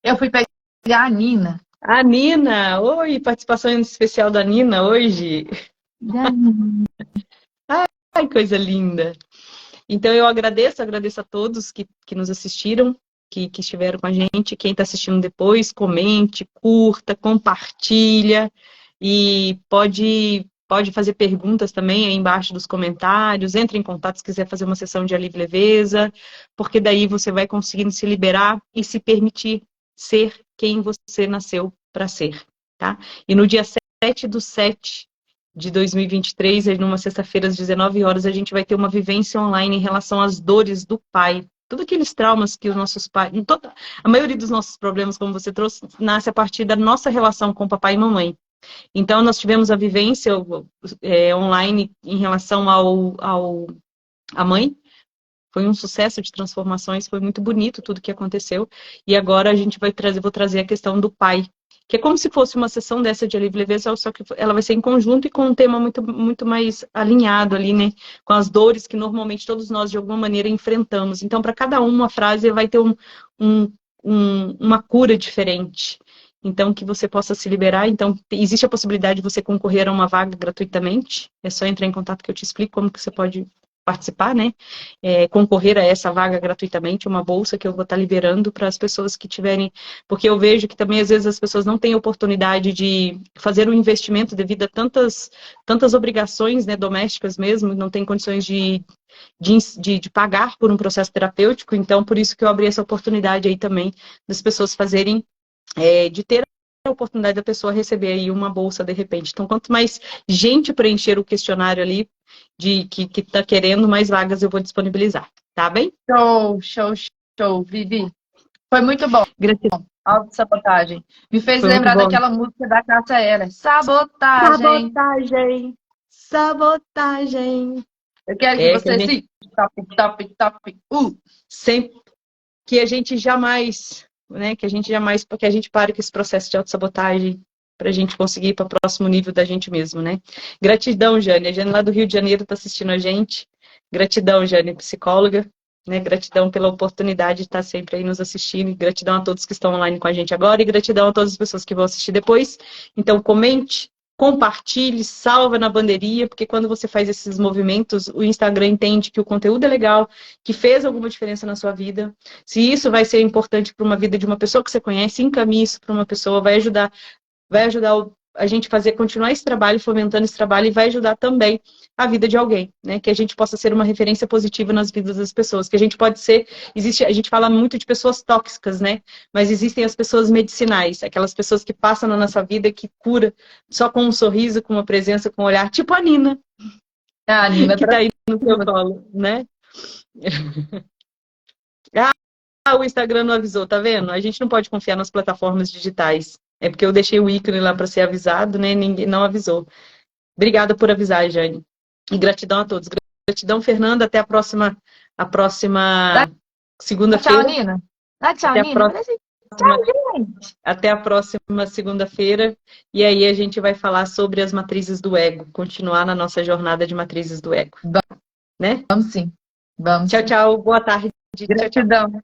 Eu fui pegar a Nina. A Nina! Oi, participação especial da Nina hoje. Ai, coisa linda. Então eu agradeço a todos que nos assistiram. que estiveram com a gente. Quem está assistindo depois, comente, curta, compartilha e pode fazer perguntas também aí embaixo dos comentários. Entre em contato se quiser fazer uma sessão de alívio e leveza, porque daí você vai conseguindo se liberar e se permitir ser quem você nasceu para ser, tá? E no dia 7/7 de 2023, numa sexta-feira às 19 horas, a gente vai ter uma vivência online em relação às dores do pai. Todos aqueles traumas que os nossos pais... a maioria dos nossos problemas, como você trouxe, nasce a partir da nossa relação com papai e mamãe. Então, nós tivemos a vivência online em relação à mãe. Foi um sucesso de transformações, foi muito bonito tudo que aconteceu. E agora a gente vou trazer a questão do pai, que é como se fosse uma sessão dessa de alívio e leveza, só que ela vai ser em conjunto e com um tema muito, muito mais alinhado ali, né? Com as dores que normalmente todos nós, de alguma maneira, enfrentamos. Então, para cada uma frase vai ter uma cura diferente. Então, que você possa se liberar. Então, existe a possibilidade de você concorrer a uma vaga gratuitamente. É só entrar em contato que eu te explico como que você pode participar, né? Concorrer a essa vaga gratuitamente, uma bolsa que eu vou estar liberando para as pessoas que tiverem, porque eu vejo que também às vezes as pessoas não têm oportunidade de fazer um investimento devido a tantas obrigações, né, domésticas mesmo, não tem condições de pagar por um processo terapêutico, então por isso que eu abri essa oportunidade aí também das pessoas fazerem, de ter a oportunidade da pessoa receber aí uma bolsa de repente. Então, quanto mais gente preencher o questionário ali, que está querendo, mais vagas eu vou disponibilizar, tá bem? Show, Vivi. Foi muito bom. Gratidão. Autossabotagem. Me fez Foi lembrar muito bom. daquela música da Cássia Eller. Sabotagem. Sabotagem. Eu quero que você se top. Sempre que a gente jamais, né, porque a gente pare com esse processo de autossabotagem, para a gente conseguir ir para o próximo nível da gente mesmo, né? Gratidão, Jane. A Jane lá do Rio de Janeiro está assistindo a gente. Gratidão, Jane, psicóloga. Né? Gratidão pela oportunidade de estar sempre aí nos assistindo. E gratidão a todos que estão online com a gente agora. E gratidão a todas as pessoas que vão assistir depois. Então, comente, compartilhe, salva na bandeirinha, porque quando você faz esses movimentos, o Instagram entende que o conteúdo é legal, que fez alguma diferença na sua vida. Se isso vai ser importante para uma vida de uma pessoa que você conhece, encaminhe isso para uma pessoa, vai ajudar a gente continuar esse trabalho, fomentando esse trabalho, e vai ajudar também a vida de alguém, né? Que a gente possa ser uma referência positiva nas vidas das pessoas, que a gente pode ser, a gente fala muito de pessoas tóxicas, né? Mas existem as pessoas medicinais, aquelas pessoas que passam na nossa vida, que cura só com um sorriso, com uma presença, com um olhar, tipo a Nina. A Nina que tá aí no seu colo, né? O Instagram não avisou, tá vendo? A gente não pode confiar nas plataformas digitais. É porque eu deixei o ícone lá para ser avisado, né? Ninguém não avisou. Obrigada por avisar, Jane. E gratidão a todos. Gratidão, Fernanda. Até a próxima segunda-feira. Tchau, Nina. Tchau, até Nina. Tchau, gente. Até a próxima segunda-feira. E aí a gente vai falar sobre as matrizes do ego. Continuar na nossa jornada de matrizes do ego. Vamos, né? Vamos sim. Vamos. Tchau, tchau. Boa tarde. Gratidão. Tchau, tchau.